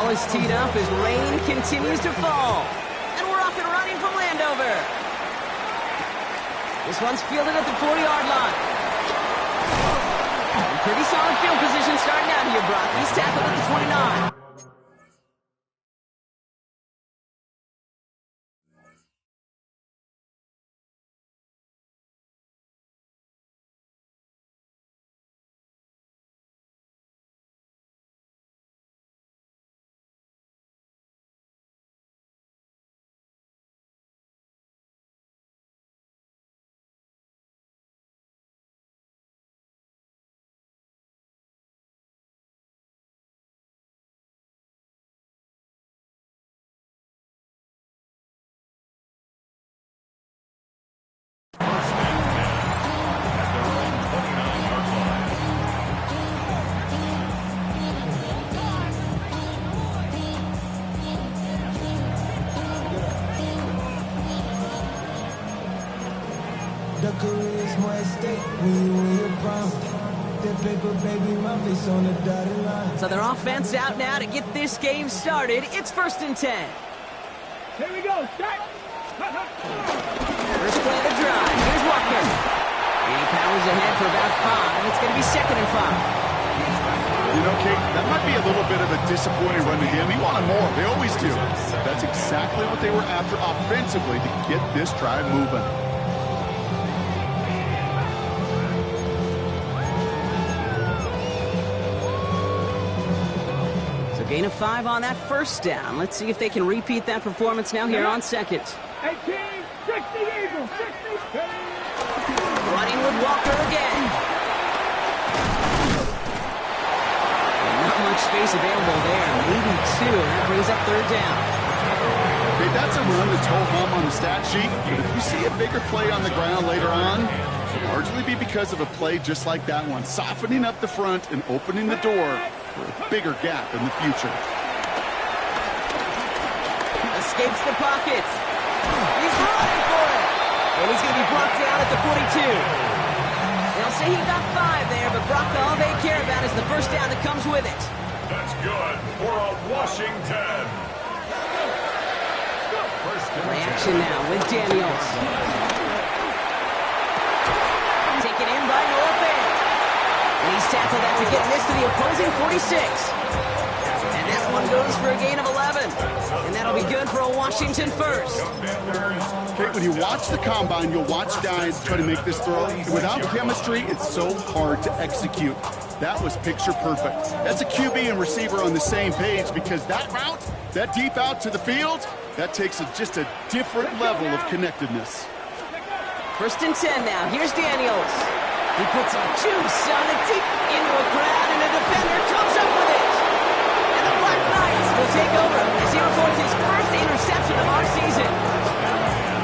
ball is teed up as rain continues to fall. And we're off and running from Landover. This one's fielded at the 40-yard line. Pretty solid field position starting out here, Brock. He's tackled at the 29. The career's more at stake when you win your crown. That paper, baby, my face on the dotted line. So their offense out now to get this game started. It's 1st and 10. Here we go, start! First play of the drive. Here's Walker. He powers ahead for about 5. It's going to be 2nd and 5. You know, Kate, that might be a little bit of a disappointing run to him. He wanted more. They always do. That's exactly what they were after offensively to get this drive moving. So gain of 5 on that first down. Let's see if they can repeat that performance now here on 2nd. 18, 60 Eagles, 60. Running with Walker again. Not much space available there. Maybe 2. That brings up 3rd down. Okay, that's a run that's ho-hum on the stat sheet. But if you see a bigger play on the ground later on, it'll largely be because of a play just like that one, softening up the front and opening the door for a bigger gap in the future. Escapes the pocket. He's running for it. And he's going to be brought down at the 42. They'll say he got 5 there, but Brock, all they care about is the first down that comes with it. That's good for a Washington. Play action now with Daniels. Taken in by Noah Fant. And he's tackled after getting this to the opposing 46. And that one goes for a gain of 11. And that'll be good for a Washington first. Okay, when you watch the combine, you'll watch guys try to make this throw. Without chemistry, it's so hard to execute. That was picture perfect. That's a QB and receiver on the same page because that route, that deep out to the field, that takes just a different level of connectedness. 1st and 10 now. Here's Daniels. He puts some juice on it deep into a crowd, and a defender comes up with it. And the Black Knights will take over as he reports his first interception of our season.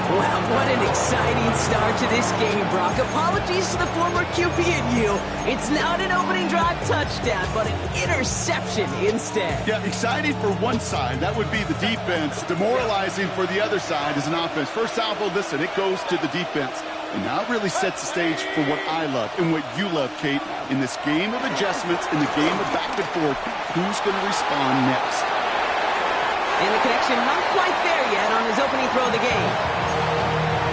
Wow, what an exciting start to this game, Brock. Apologies to the former QB and you. It's not an opening drive touchdown, but an interception instead. Yeah, exciting for one side. That would be the defense. Demoralizing for the other side as an offense. First salvo, listen, it goes to the defense. And now it really sets the stage for what I love and what you love, Kate. In this game of adjustments, in the game of back and forth, who's going to respond next? And the connection not quite there yet on his opening throw of the game.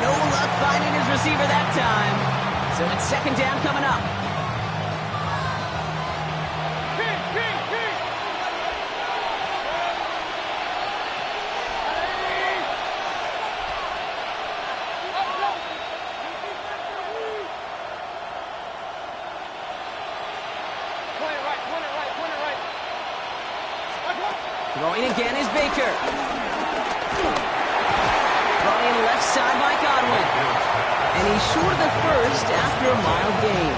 No luck finding his receiver that time. So it's 2nd down coming up. Throwing again is Baker. Throwing left side by Godwin. And he's short of the first after a mild gain.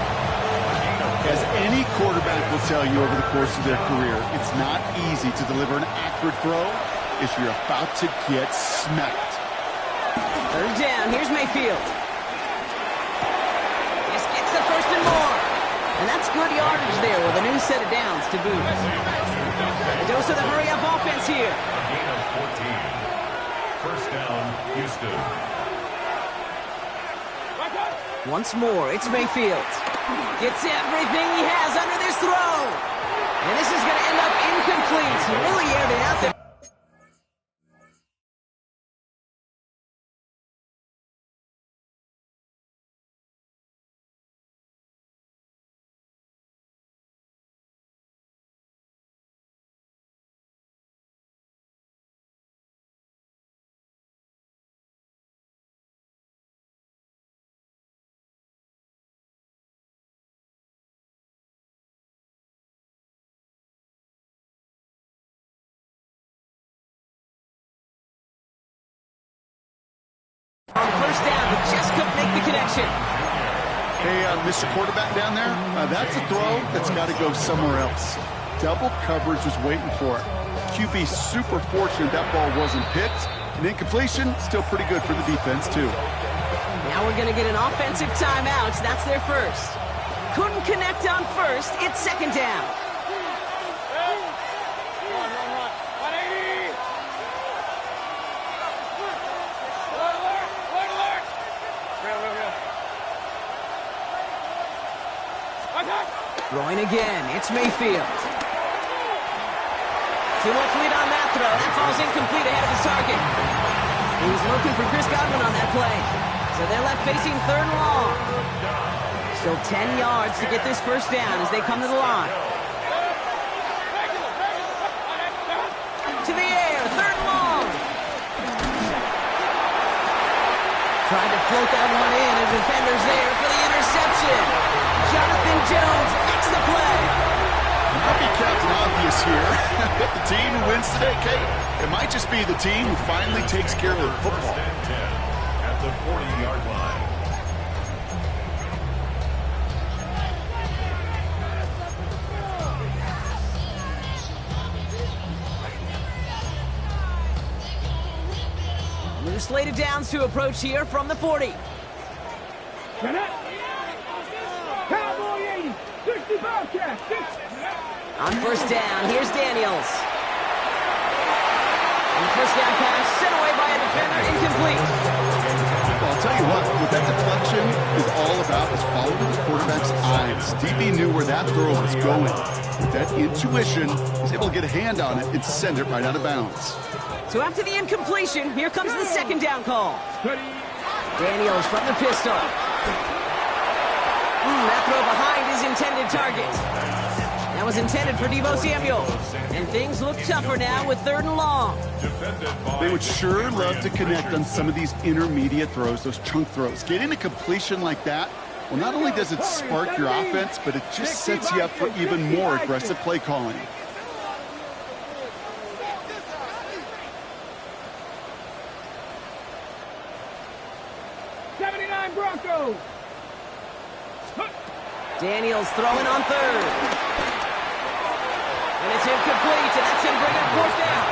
As any quarterback will tell you over the course of their career, it's not easy to deliver an accurate throw if you're about to get smacked. 3rd down, here's Mayfield. This gets the 1st and more. And that's good yardage there with a new set of downs to boot. A dose of the hurry-up offense here. Gain of 14. 1st down, Houston. Once more, it's Mayfield. Gets everything he has under this throw. And this is going to end up incomplete. Just really aired it out there. On first down, but just couldn't make the connection. Hey, Mr. Quarterback down there, that's a throw that's got to go somewhere else. Double coverage was waiting for it. QB super fortunate that ball wasn't picked. And incompletion, still pretty good for the defense, too. Now we're going to get an offensive timeout. That's their first. Couldn't connect on first. It's second down. Throwing again, it's Mayfield. Too much lead on that throw. That falls incomplete ahead of his target. He was looking for Chris Godwin on that play. So they're left facing third and long. Still 10 yards to get this first down as they come to the line. To the air, third and long. Tried to float that one in, and defender's there for the interception. Jonathan Jones makes the play. Might be Captain Obvious here, but the team who wins today, Kate, it might just be the team who finally takes care of their football. At the 40-yard line. New slated downs to approach here from the 40. Cowboy 80, 60 Bobcat, 60. On first down, here's Daniels. And the first down pass sent away by a defender, incomplete. Well, I'll tell you what that deflection is all about is following the quarterback's eyes. DB knew where that throw was going. With that intuition, he's able to get a hand on it and send it right out of bounds. So after the incompletion, here comes the second down call. Daniels from the pistol. That throw behind his intended target. That was intended for Deebo Samuel. And things look tougher now with third and long. They would sure love to connect on some of these intermediate throws, those chunk throws. Getting a completion like that, well, not only does it spark your offense, but it just sets you up for even more aggressive play calling. Broncos. Daniels throwing on third. And it's incomplete, and that's him bringing up fourth down.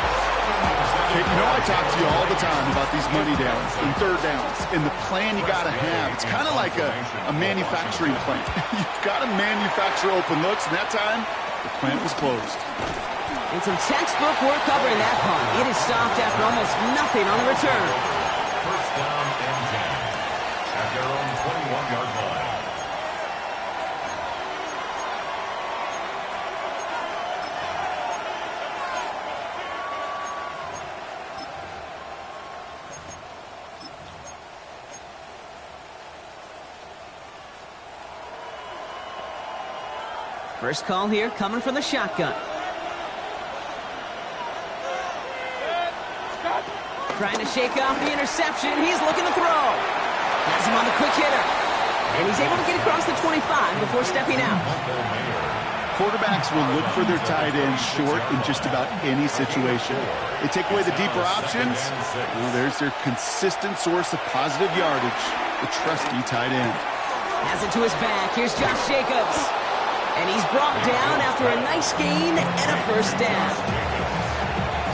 Okay, you know I talk to you all the time about these money downs and third downs and the plan you got to have. It's kind of like a manufacturing plant. You've got to manufacture open looks, and that time, the plant was closed. And some textbook work covering that punt. It is stopped after almost nothing on the return. First down and 10 at their own 21-yard line. First call here coming from the shotgun. Trying to shake off the interception. He's looking to throw. Has him on the quick hitter. And he's able to get across the 25 before stepping out. Quarterbacks will look for their tight end short in just about any situation. They take away the deeper options. Well, there's their consistent source of positive yardage, the trusty tight end. Has it to his back. Here's Josh Jacobs. And he's brought down after a nice gain and a first down.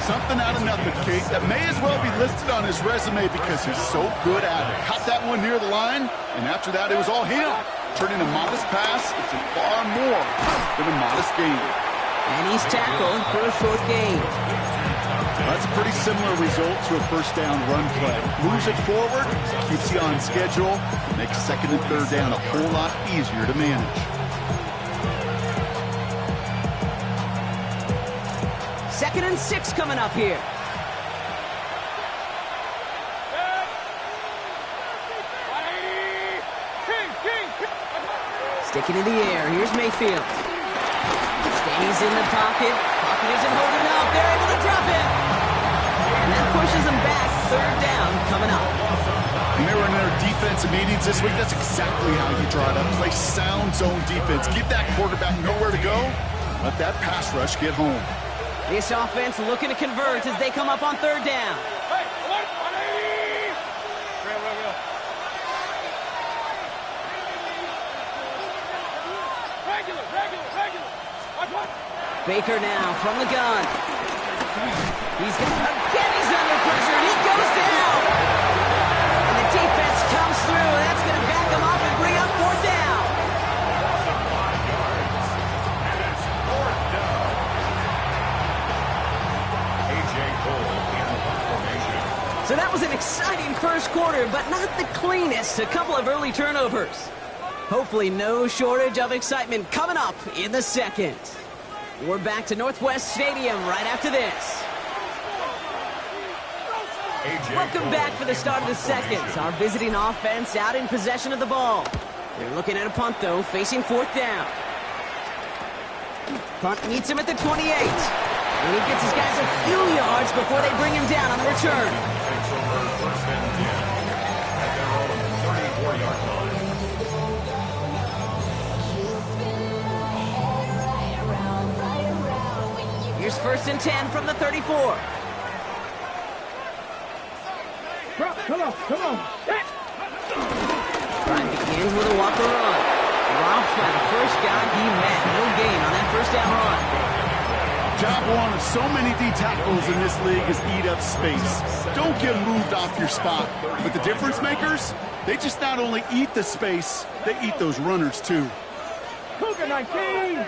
Something out of nothing, Kate, that may as well be listed on his resume because he's so good at it. Caught that one near the line, and after that, it was all him. Turning a modest pass into far more than a modest gain. And he's tackled for a short gain. That's a pretty similar result to a first down run play. Moves it forward, keeps you on schedule, makes second and third down a whole lot easier to manage. 2nd and 6 coming up here. Sticking in the air. Here's Mayfield. Stays in the pocket. Pocket isn't holding up. They're able to drop it. And that pushes them back. 3rd down coming up. When they were in their defensive meetings this week, that's exactly how you draw it up. Play sound zone defense. Get that quarterback nowhere to go. Let that pass rush get home. This offense looking to convert as they come up on 3rd down. Baker now from the gun. He's under pressure, and he goes down. And the defense comes through. That's going to back him up and bring up 4th down. And it's 4th down. A.J. Cole in formation. So that was an exciting first quarter, but not the cleanest. A couple of early turnovers. Hopefully no shortage of excitement coming up in the 2nd. We're back to Northwest Stadium right after this. Welcome back for the start of the 2nd. Our visiting offense out in possession of the ball. They're looking at a punt, though, facing 4th down. Punt meets him at the 28. And he gets his guys a few yards before they bring him down on the return. Takes over 1st and 10 at their own 34-yard line. Here's 1st and 10 from the 34. Come on. Drive begins with a Walker run. Dropped by the first guy he met. No gain on that 1st down run. Job one of so many D tackles in this league is eat up space. Don't get moved off your spot. But the difference makers, they just not only eat the space, they eat those runners too. Cougar 19.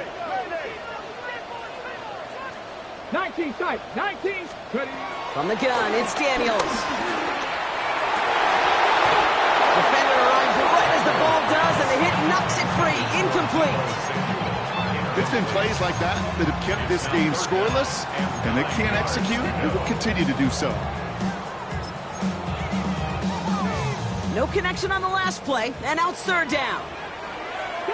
19 tight. 19. Ready. From the gun, it's Daniels. Defender arrives right as the ball does, and the hit knocks it free. Incomplete. It's been plays like that that have kept this game scoreless, and they can't execute, and will continue to do so. No connection on the last play, and out 3rd down. Go.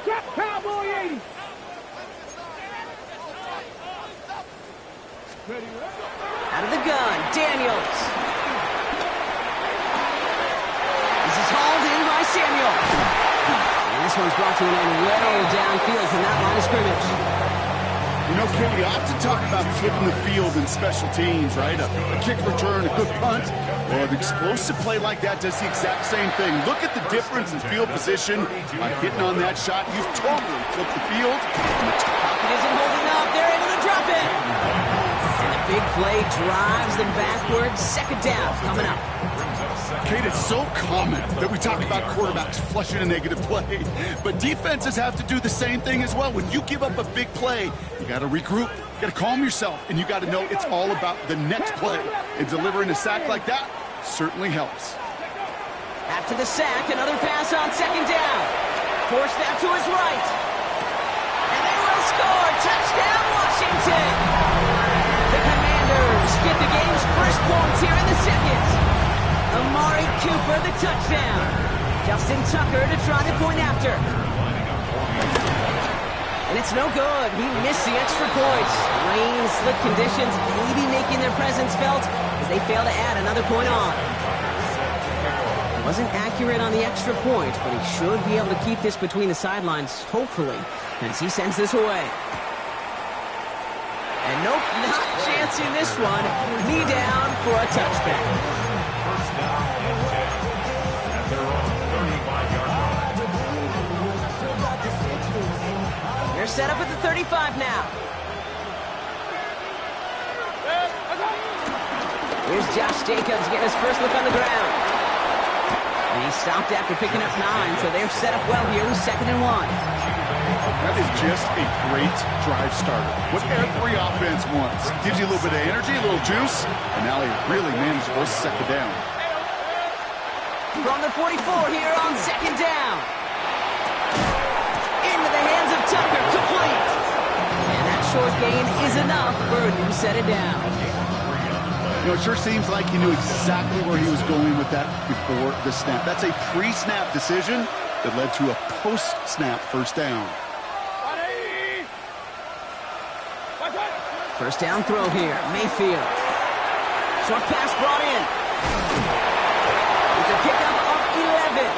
Step Cowboy 80. Ready. Out of the gun, Daniels. This is hauled in by Samuel. And this one's brought to an end well downfield from that line of scrimmage. You know, Kim, we often talk about flipping the field in special teams, right? A kick return, a good punt. Well, an explosive play like that does the exact same thing. Look at the difference in field position. By hitting on that shot, you've totally flipped the field. Pocket isn't holding up. They're able to drop it. And the big play drives them backwards. 2nd down coming up. Kate, it's so common that we talk about quarterbacks flushing a negative play, but defenses have to do the same thing as well. When you give up a big play, you got to regroup, you got to calm yourself, and you got to know it's all about the next play. And delivering a sack like that certainly helps. After the sack, another pass on 2nd down. Forced out to his right. And they will score. Touchdown, Washington. The Commanders get the game's first points here in the 2nd. Amari Cooper, the touchdown. Justin Tucker to try the point after. And it's no good. He missed the extra points. Rain, slick conditions, maybe making their presence felt as they fail to add another point on. Wasn't accurate on the extra point, but he should be able to keep this between the sidelines, hopefully, as he sends this away. And nope, not chancing this one. Knee down for a touchback. 1st down and 10 at their own 35-yard line. They're set up at the 35 now. Here's Josh Jacobs getting his first look on the ground. And he stopped after picking up 9, so they're set up well here with 2nd and 1. That is just a great drive starter. What every offense wants. Gives you a little bit of energy, a little juice, and now he really managed to second down. From the 44 here on 2nd down. Into the hands of Tucker, complete. And that short gain is enough for a new set of downs. You know, it sure seems like he knew exactly where he was going with that before the snap. That's a pre-snap decision that led to a post-snap first down. First down throw here, Mayfield. Short pass brought in. It's a pickup of 11.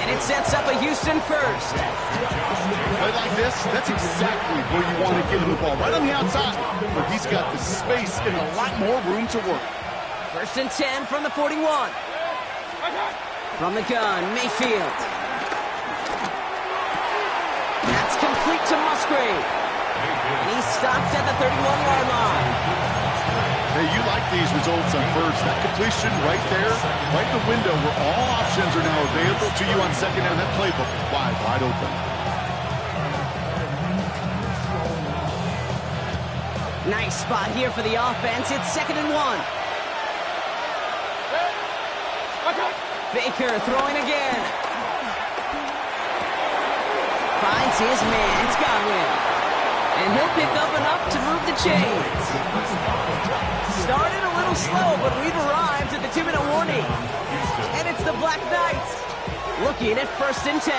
And it sets up a Houston first. Play like this, that's exactly where you want to get him the ball. Right on the outside, where he's got the space and a lot more room to work. First and 10 from the 41. From the gun, Mayfield. That's complete to Musgrave. And he stopped at the 31-yard line. Hey, you like these results on first. That completion right there, right in the window where all options are now available to you on second down. That playbook wide open. Nice spot here for the offense. It's 2nd and 1. Baker throwing again. Finds his man. It's Godwin. And he'll pick up enough to move the chains. Started a little slow, but we've arrived at the 2-minute warning. And it's the Black Knights looking at 1st and 10.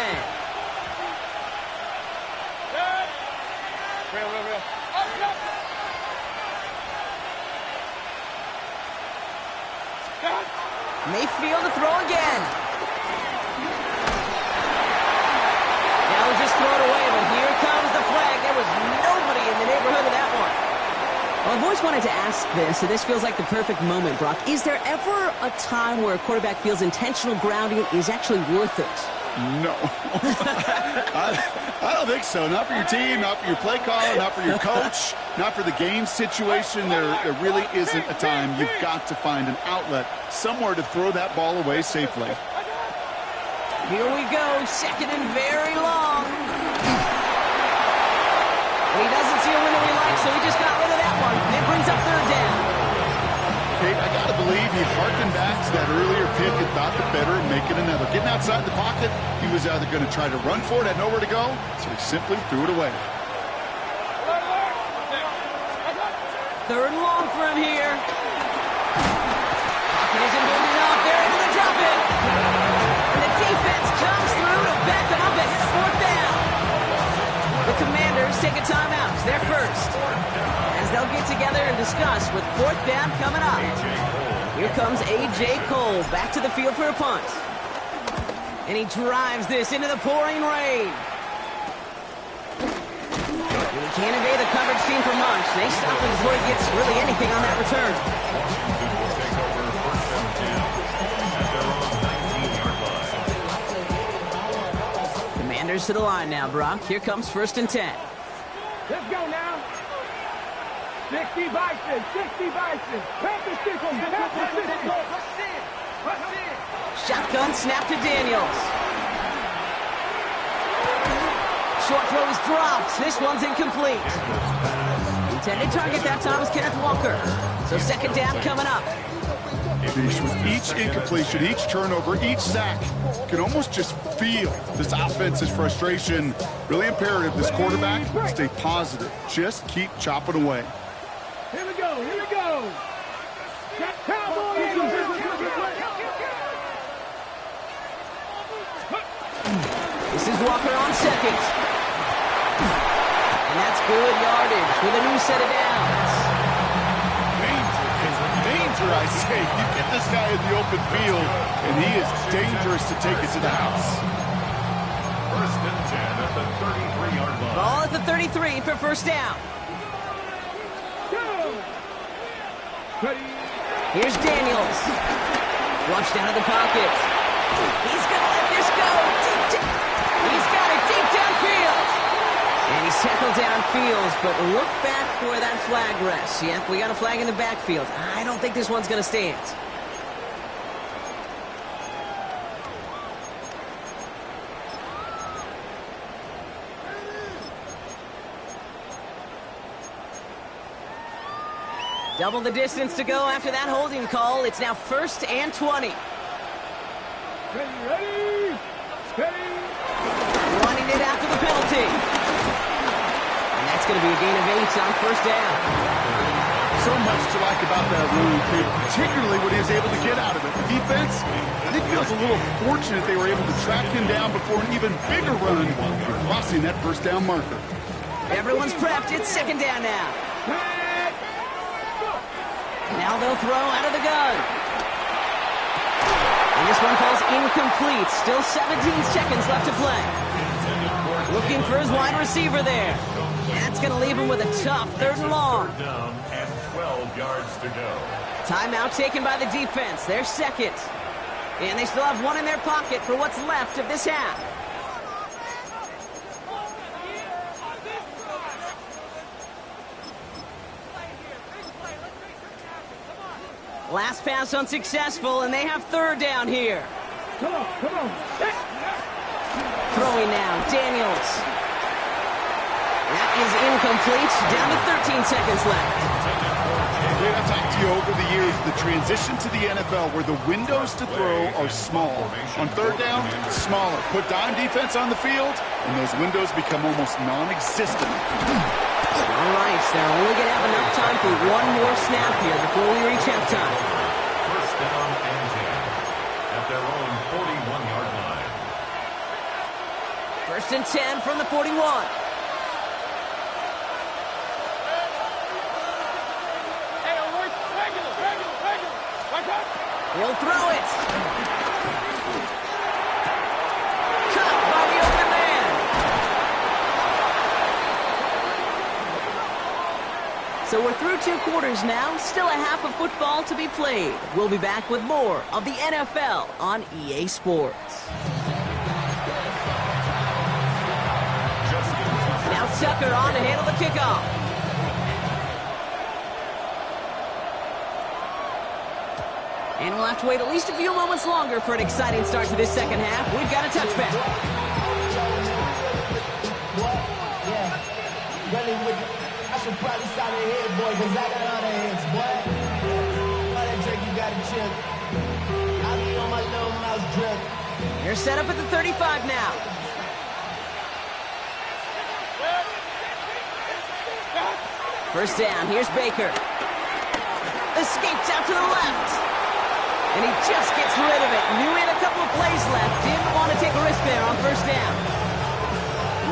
Mayfield to throw again. Now he'll just throw it away, but here comes the flag. There was nobody in the neighborhood of that one. Well, I've always wanted to ask this, so this feels like the perfect moment, Brock. Is there ever a time where a quarterback feels intentional grounding is actually worth it? No. I don't think so. Not for your team, not for your play caller, not for your coach, not for the game situation. There really isn't a time. You've got to find an outlet, somewhere to throw that ball away safely. Here we go, 2nd and very long. He doesn't see a window he likes, so he just got rid of that one. It brings up 3rd down. Kate, I got to believe he harkened back to that earlier pick and thought the better and make it another. Getting outside the pocket, he was either going to try to run for it, had nowhere to go, so he simply threw it away. 3rd and long for him here. Pocket isn't moving up. They're able to drop it. And the defense comes through to back them up ahead of 4th down. The Commanders take a timeout. They're first. As they'll get together and discuss with 4th down coming up. Here comes A.J. Cole back to the field for a punt. And he drives this into the pouring rain. And he can't evade the coverage team for much. They stop him before he gets really anything on that return. Commanders to the line now, Brock. Here comes 1st and 10. Let's go now. 60 Bison, 60 Bison. Panther system, Panther system. Shotgun snap to Daniels. Short throw is dropped. This one's incomplete. Intended target that time was Kenneth Walker. So 2nd down coming up. With each incompletion, each turnover, each sack, you can almost just feel this offense's frustration. Really imperative, this quarterback, stay positive. Just keep chopping away. Here we go, here we go. Cowboy 80. This is Walker on 2nd. And that's good yardage with a new set of downs. Danger, I say. You get this guy in the open field, and he is dangerous to take it to the house. 1st and 10 at the 33-yard line. Ball at the 33 for 1st down. Here's Daniels. Flushed out of the pocket. He's going to let this go. He's got it deep downfield. And he's tackled downfield, but look back where that flag rests. Yep, we got a flag in the backfield. I don't think this one's going to stand. Double the distance to go after that holding call. It's now 1st and 20. Ready? Running it after the penalty. And that's That's going to be a gain of 8 on first down. So much to like about that run, particularly when he was able to get out of it. The defense, I think, feels a little fortunate they were able to track him down before an even bigger run, crossing that first down marker. Everyone's prepped. It's second down now. Now they'll throw out of the gun. And this one falls incomplete. Still 17 seconds left to play. Looking for his wide receiver there. That's going to leave him with a tough 3rd and long. Down and 12 yards to go. Timeout taken by the defense. They're second. And they still have one in their pocket for what's left of this half. Last pass unsuccessful, and they have 3rd down here. Come on. Throwing now, Daniels. That is incomplete. Down to 13 seconds left. Okay, I've talked to you over the years, the transition to the NFL where the windows to throw are small. On 3rd down, smaller. Put dime defense on the field, and those windows become almost non-existent. All right, so they're only going to have enough time for one more snap here before we reach halftime. First down and 10 at their own 41-yard line. 1st and 10 from the 41. He'll throw it. Cut by the open man. So we're through 2 quarters now. Still a half of football to be played. We'll be back with more of the NFL on EA Sports. Now Tucker on to handle the kickoff. And we'll have to wait at least a few moments longer for an exciting start to this second half. We've got a touchback. I should probably stop your head, boy, because I got other heads, boy. Why that drink you got to chill? I'll be on my little mouse drip. They're set up at the 35 now. First down, here's Baker. Escapes out to the left. And he just gets rid of it. Knew he had a couple of plays left. Didn't want to take a risk there on first down.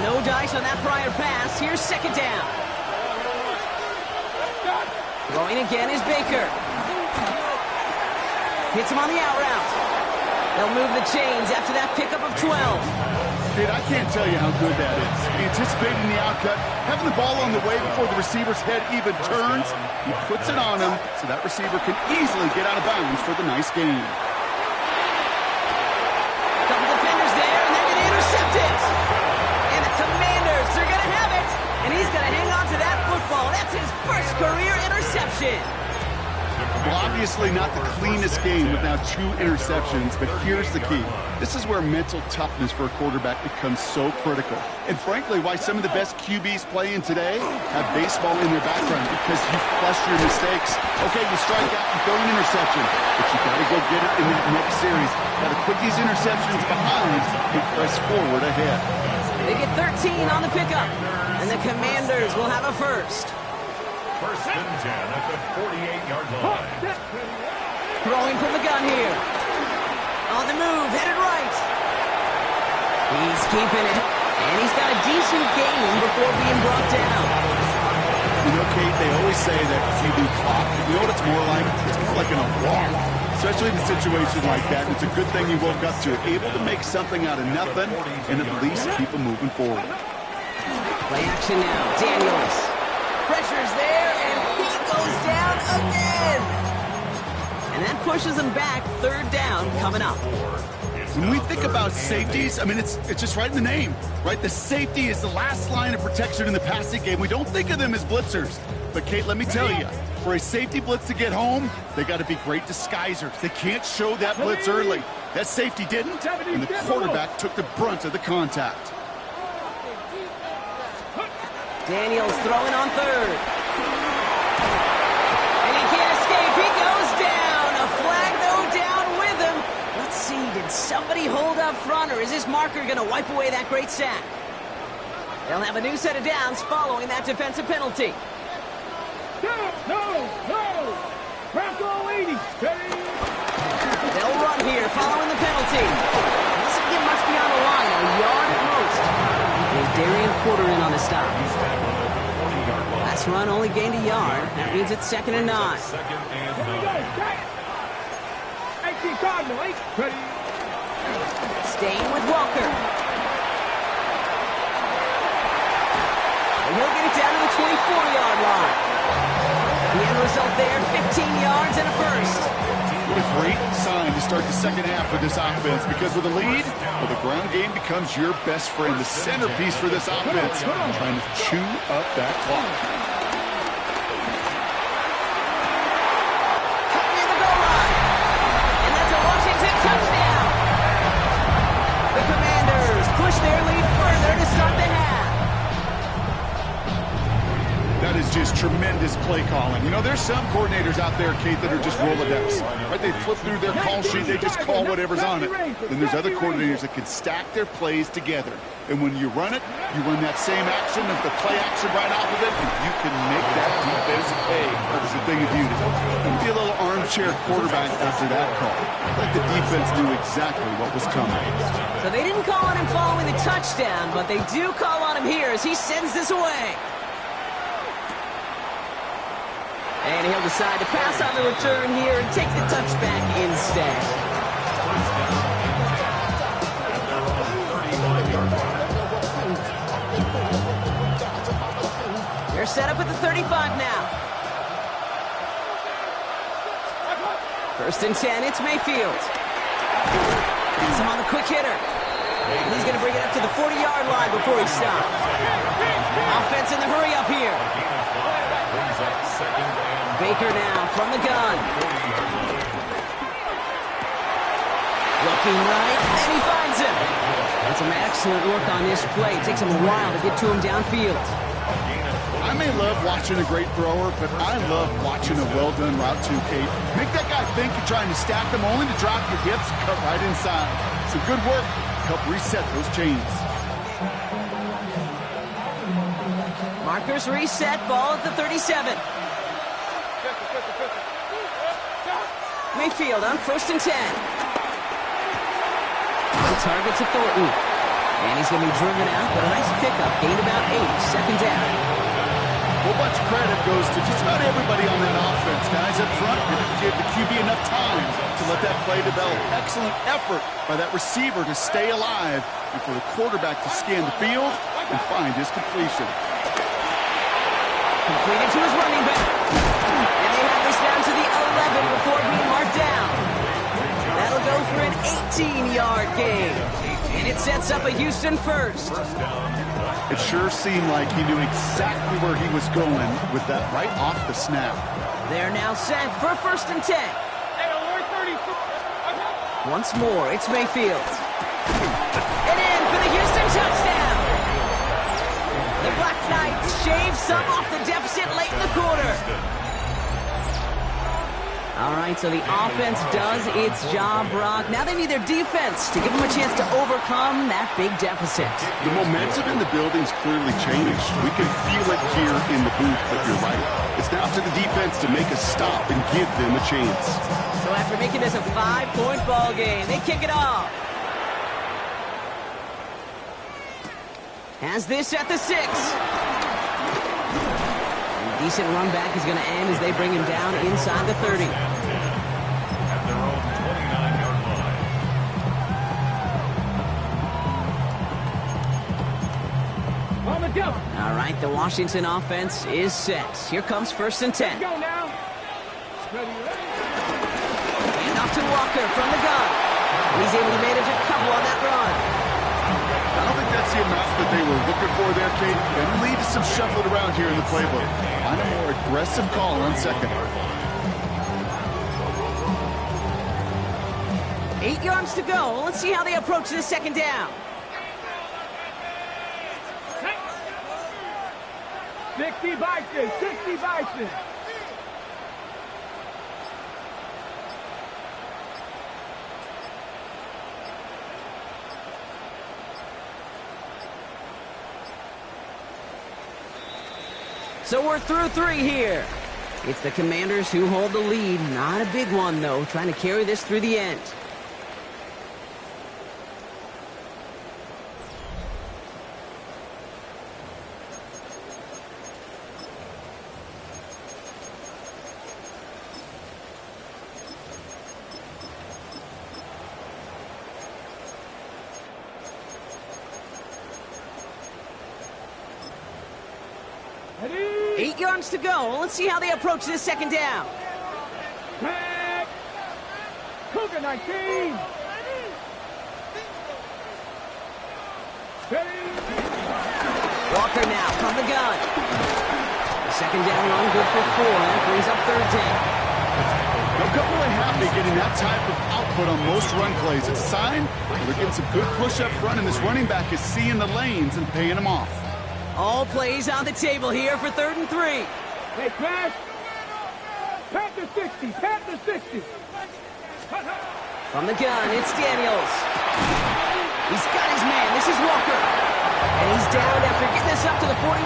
No dice on that prior pass. Here's second down. Throwing again is Baker. Hits him on the out route. They'll move the chains after that pickup of 12. Kid, I can't tell you how good that is. Anticipating the outcut, having the ball on the way before the receiver's head even turns, he puts it on him so that receiver can easily get out of bounds for the nice gain. Couple defenders there, and they're going to intercept it. And the Commanders are going to have it. And he's going to hang on to that football. That's his first career interception. Well, obviously not the cleanest game without 2 interceptions, but here's the key. This is where mental toughness for a quarterback becomes so critical. And frankly, why some of the best QBs playing today have baseball in their background, because you flush your mistakes. Okay, you strike out, you throw an interception, but you got to go get it in that next series. Got to put these interceptions behind and press forward ahead. They get 13 on the pickup, and the Commanders will have a first. First and 10 at the 48-yard line. Throwing from the gun here. On the move, headed right. He's keeping it, and he's got a decent gain before being brought down. You know, Kate, they always say that QB clock. You know what it's more like? It's more like an alarm, especially in a situation like that. It's a good thing you woke up to it, able to make something out of nothing and at least keep them moving forward. Play action now, Daniels. Pressure's there, and he goes down again. And that pushes him back. 3rd down coming up. When we think about safeties, I mean, it's just right in the name, right? The safety is the last line of protection in the passing game. We don't think of them as blitzers. But, Kate, let me tell you, for a safety blitz to get home, they got to be great disguisers. They can't show that blitz early. That safety didn't, and the quarterback took the brunt of the contact. Daniels throwing on 3rd. And he can't escape. He goes down. A flag, though, down with him. Let's see, did somebody hold up front, or is this marker going to wipe away that great sack? They'll have a new set of downs following that defensive penalty. No. Bronco 80. They'll run here following the penalty. This will get much beyond the line, a yard at most. There's Darian Porter in on the stop. Last run only gained a yard. That means it's 2nd and 9. Second and Here we go. 18 Cardinal. 8. Ready. Staying with Walker. And he'll get it down to the 24-yard line. The end result there, 15 yards and a first. What a great sign to start the second half with this offense, because with a lead, well, the ground game becomes your best friend, the centerpiece for this offense, trying to chew up that clock. Cut near the goal line. And that's a Washington touchdown. The Commanders push their lead further to start the half. That is just tremendous play calling. You know, there's some coordinators out there, Kate, that are just Rolodex. Right? They flip through their call sheet, they just call whatever's on it. Then there's other coordinators that can stack their plays together. And when you run it, you run that same action, the play action right off of it, and you can make that defense pay. That was the thing of beauty. Don't be a little armchair quarterback after that call. It's like the defense knew exactly what was coming. So they didn't call on him following the touchdown, but they do call on him here as he sends this away. And he'll decide to pass on the return here and take the touchback instead. They're set up at the 35 now. 1st and 10, it's Mayfield. He's on the quick hitter. And he's going to bring it up to the 40-yard line before he stops. Offense in the hurry up here. Baker now from the gun. Looking right, and he finds him. And some excellent work on this play. It takes him a while to get to him downfield. I may love watching a great thrower, but I love watching a well-done route too, Kate. Make that guy think you're trying to stack them, only to drop your hips, cut right inside. Some good work to help reset those chains. Markers reset, ball at the 37. Mayfield on 1st and 10. The target to Thornton. And he's going to be driven out, but a nice pickup. Gained about 8, 2nd down. A whole bunch of credit goes to just about everybody on that offense. Guys up front, they didn't give the QB enough time to let that play develop. Excellent effort by that receiver to stay alive and for the quarterback to scan the field and find his completion. Completed to his running back. And they have this down to the 11 before being marked down. That'll go for an 18-yard gain. And it sets up a Houston first. It sure seemed like he knew exactly where he was going with that right off the snap. They're now set for 1st and 10. Once more, it's Mayfield. And in for the Houston touchdown. The Black Knights shave some off the deficit late in the quarter. All right, so the offense does its job, Brock. Now they need their defense to give them a chance to overcome that big deficit. The momentum in the building's clearly changed. We can feel it here in the booth, but you're right. It's now up to the defense to make a stop and give them a chance. So after making this a 5-point ball game, they kick it off. Has this at the 6. A decent run back is going to end as they bring him down inside the 30. At their own 29-yard line. On the go. All right, the Washington offense is set. Here comes 1st and 10. Go now. Ready. And off to Walker from the gun. He's able to manage a couple on that run. I don't think that's the amount that they were looking for there, Kate. And lead to some shuffled around here in the playbook. Find a more aggressive call on 2nd. 8 yards to go. Let's see how they approach this 2nd down. 60 Bison. 60 Bison. So we're through 3 here. It's the Commanders who hold the lead. Not a big one, though, trying to carry this through the end. Ready? 8 yards to go. Let's see how they approach this second down. Back. Cougar 19. Ready? Walker now from the gun. The second down run good for 4. That brings up third down. They'll come away happy getting that type of output on most run plays. It's a sign they're getting some good push up front, and this running back is seeing the lanes and paying them off. All plays on the table here for 3rd and 3. Hey, Crash. Panther 60. Panther 60. From the gun, it's Daniels. He's got his man. This is Walker. And he's down after getting this up to the 41.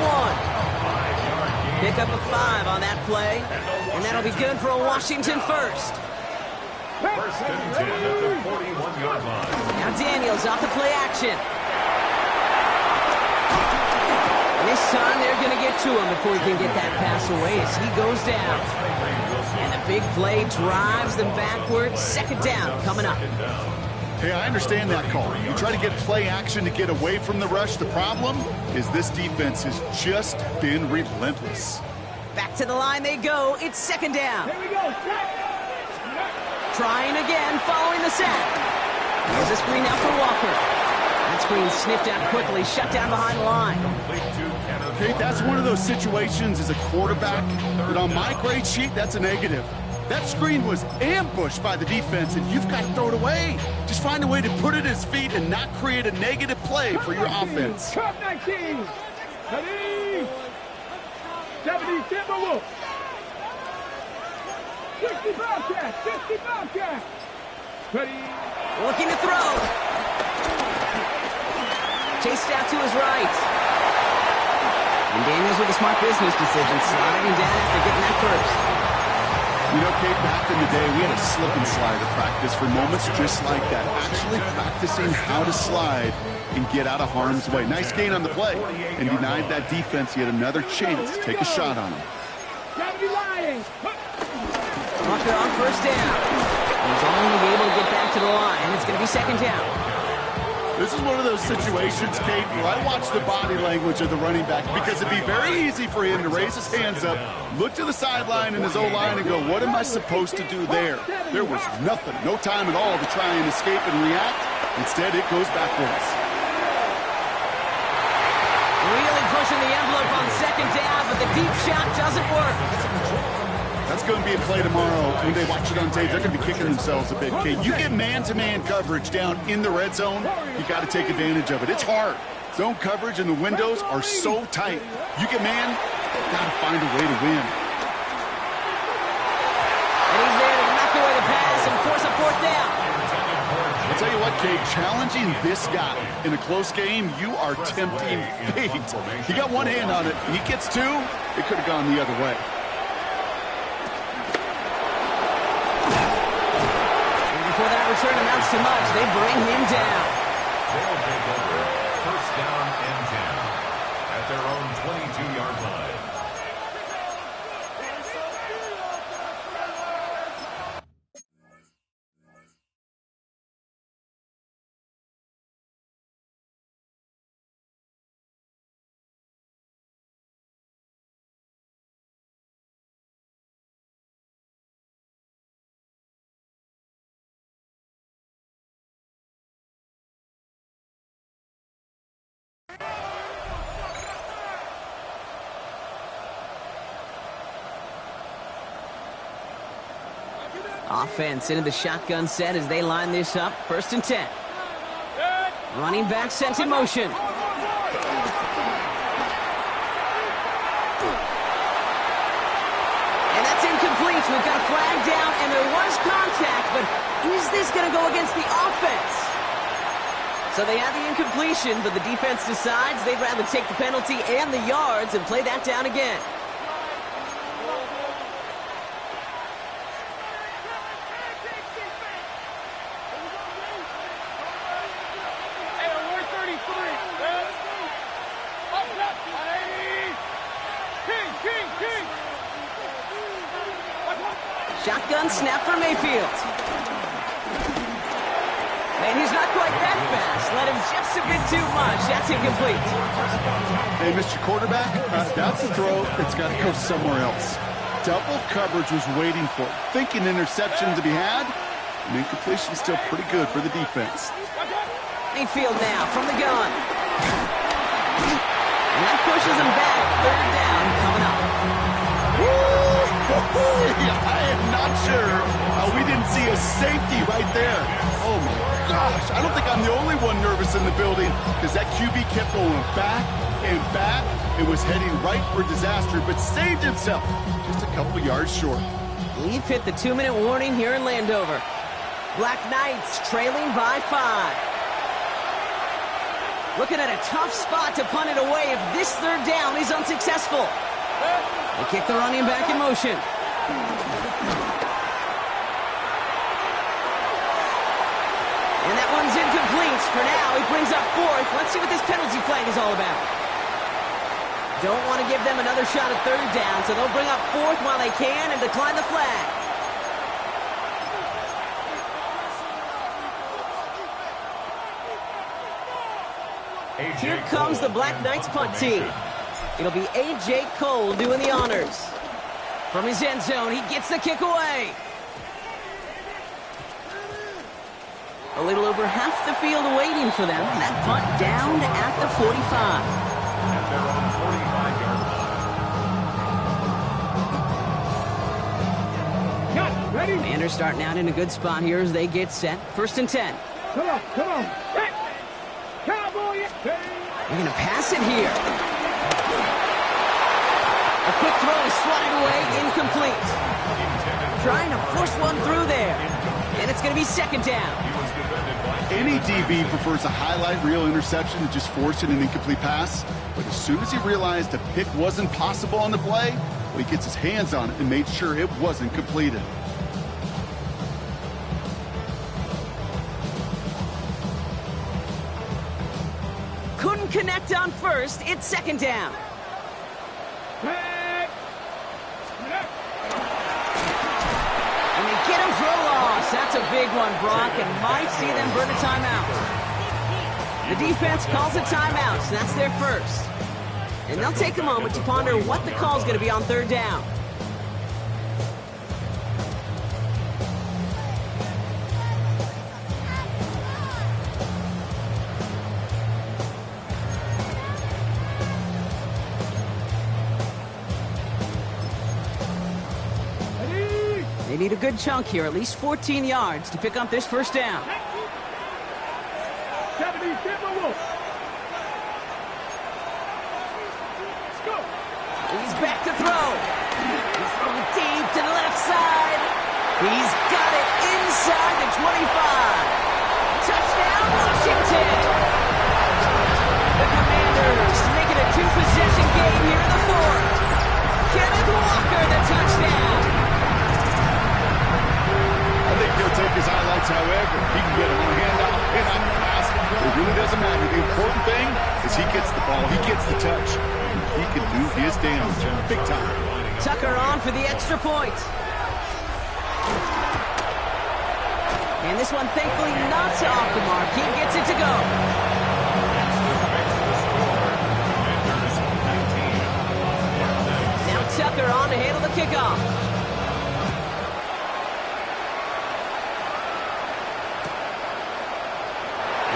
Pick up a 5 on that play. And that'll be good for a Washington first. First and 10 at the 41-yard line. Now Daniels off the play action. And this time they're going to get to him before he can get that pass away as he goes down. And the big play drives them backwards. Second down coming up. Hey, I understand that call. You try to get play action to get away from the rush. The problem is this defense has just been relentless. Back to the line they go. It's second down. Here we go. Trying again following the sack. Here's a screen out for Walker. That screen sniffed out quickly, shut down behind the line. Okay, that's one of those situations as a quarterback that on my grade sheet, that's a negative. That screen was ambushed by the defense, and you've got to throw it away. Just find a way to put it at his feet and not create a negative play for your offense. Cup 19. Ready? 70 Timberwolves. 60 Bobcats. 60 Bobcats. Ready? Looking to throw. Chased out to his right. And Daniels with a smart business decision, sliding down after getting that first. You know, Kate, back in the day, we had a slip and slide practice for moments just like that. Actually practicing how to slide and get out of harm's way. Nice gain on the play, and denied that defense yet another chance to take a shot on him. Walker on first down. He's only able to get back to the line. It's going to be second down. This is one of those situations, Kate, where I watch the body language of the running back because it'd be very easy for him to raise his hands up, look to the sideline in his O-line and go, what am I supposed to do there? There was nothing, no time at all to try and escape and react. Instead, it goes backwards. Really pushing the envelope on second down, but the deep shot doesn't work. That's going to be a play tomorrow. When they watch it on tape, they're going to be kicking themselves a bit, Kate. You get man-to-man coverage down in the red zone, you got to take advantage of it. It's hard. Zone coverage and the windows are so tight. You get man, you got to find a way to win. And he's there to knock away the pass and force a fourth down. I'll tell you what, Kate, challenging this guy in a close game, you are tempting fate. He got one hand on it. He gets two, it could have gone the other way. Before that return amounts to much, they bring him down. They'll take over first down and 10 at their own 22-yard line. Offense into the shotgun set as they line this up. First and 10. Running back sent in motion. And that's incomplete. We've got a flag down, and there was contact, but is this going to go against the offense? So they have the incompletion, but the defense decides they'd rather take the penalty and the yards and play that down again. Shotgun snap for Mayfield. And he's not quite that fast. Let him just a bit too much. That's incomplete. Hey, Mr. Quarterback, that's a throw that's got to go somewhere else. Double coverage was waiting for it. Thinking interception to be had. And incompletion is still pretty good for the defense. Mayfield now from the gun. And that pushes him back. Third down coming up. I am not sure how we didn't see a safety right there. Oh, my gosh. I don't think I'm the only one nervous in the building because that QB kept going back and back. It was heading right for disaster, but saved himself just a couple yards short. We've hit the 2-minute warning here in Landover. Black Knights trailing by 5. Looking at a tough spot to punt it away if this third down is unsuccessful. They kick the running back in motion. And that one's incomplete. For now, he brings up fourth. Let's see what this penalty flag is all about. Don't want to give them another shot at third down, so they'll bring up fourth while they can and decline the flag. Here comes the Black Knights punt team. It'll be A.J. Cole doing the honors. From his end zone, he gets the kick away. A little over half the field waiting for them. That punt down at the 45. At their own 45-yard line. Got ready. Commanders starting out in a good spot here as they get set. 1st and 10. Come on, come on. Hey. Cowboy. Hey. They're going to pass it here. A quick throw is swatted away, incomplete. Trying to force one through there. And it's going to be 2nd down. Any DB prefers a highlight reel interception to just forcing an incomplete pass. But as soon as he realized a pick wasn't possible on the play, well, he gets his hands on it and made sure it wasn't completed. Couldn't connect on first. It's 2nd down. Hey. And they get him for a loss. That's a big one, Brock, and might see them burn a timeout. The defense calls a timeout, so that's their first. And they'll take a moment to ponder what the call's going to be on 3rd down. They need a good chunk here, at least 14 yards to pick up this 1st down. 70, get the wolf. Let's go. He's back to throw. He's throwing deep to the left side. He's got it inside the 25. Touchdown, Washington. The Commanders make it a 2-possession game here in the 4th. Kenneth Walker, the touchdown. I think he'll take his highlights however. He can get it on handoff and on the pass. It really doesn't matter. The important thing is he gets the ball, he gets the touch, and he can do his damage big time. Tucker on for the extra point. And this one thankfully not off the mark. He gets it to go. Now Tucker on to handle the kickoff.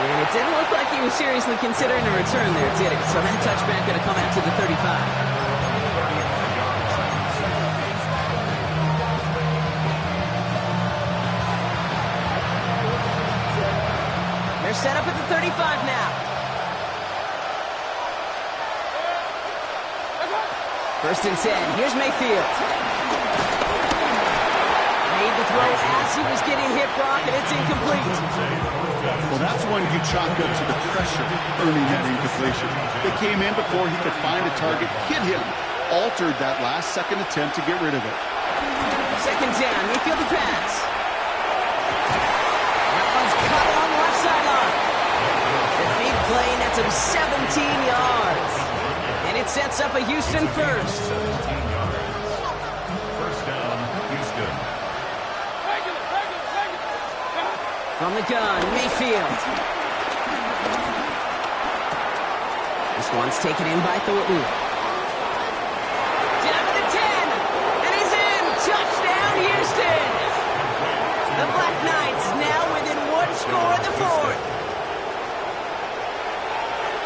And it didn't look like he was seriously considering a return there, did it? So that touchback going to come out to the 35. They're set up at the 35 now. First and 10. Here's Mayfield. Made the throw as he was getting hit, Brock, and it's incomplete. Well, that's one you chalk up to the pressure earning that incompletion. They came in before he could find a target, hit him, altered that last second attempt to get rid of it. Second down, Mayfield the pass. That one's cut along the left sideline. The big play nets him 17 yards. And it sets up a Houston first. 17 yards. First down, Houston. From the gun, Mayfield. This one's taken in by Thornton. Down to the 10. And he's in. Touchdown, Houston. The Black Knights now within one score in the fourth.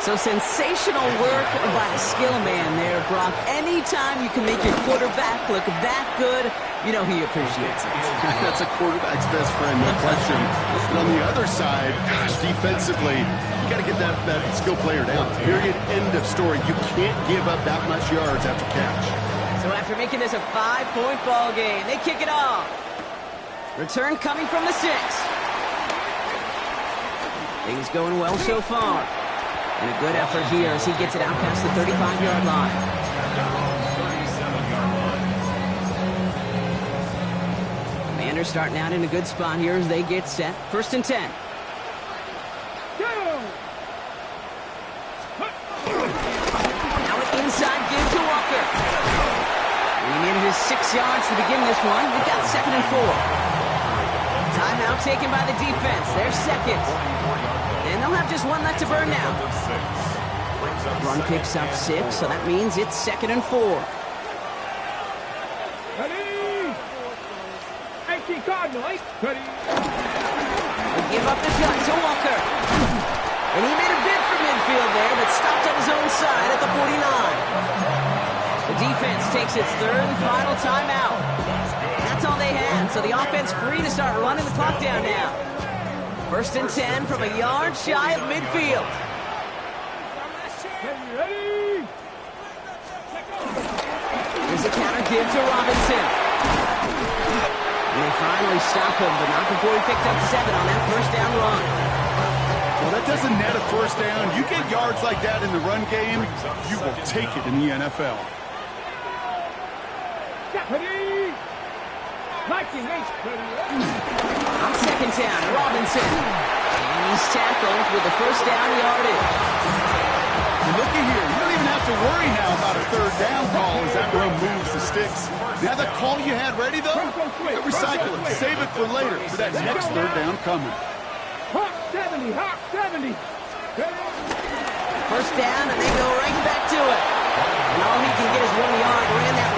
So sensational work by a skill man there, Brock. Anytime you can make your quarterback look that good, you know he appreciates it. That's a quarterback's best friend, no question. But on the other side, gosh, defensively, you got to get that skill player down. Period. End of story. You can't give up that much yards after catch. So after making this a 5-point ball game, they kick it off. Return coming from the 6. Things going well so far. And a good effort here as he gets it out past the 35-yard line. Commanders starting out in a good spot here as they get set. First and 10. Now an inside give to Walker. And he needed his 6 yards to begin this one. We've got second and 4. Timeout taken by the defense. They're second. And they'll have just one left to burn now. Run picks up 6, so that means it's second and 4. Ready? 18 Cardinals. Ready? They give up the cut to Walker. And he made a bid for midfield there, but stopped on his own side at the 49. The defense takes its third and final timeout. That's all they had, so the offense free to start running the clock down now. First and 10 from a yard shy of midfield. Ready? Here's a counter give to Robinson. And they finally stop him, but not before he picked up 7 on that first down run. Well, that doesn't net a first down. You get yards like that in the run game, you will take it in the NFL. Ready? 19, 8. On second down, Robinson. And he's tackled with the first down yardage. And looky here, you don't even have to worry now about a third down call as that run moves the sticks. Now that call you had ready, though, recycle it. Save it for later for that next third down coming. Hawk 70, Hawk 70. First down, and they go right back to it. And all he can get is 1 yard. Ran that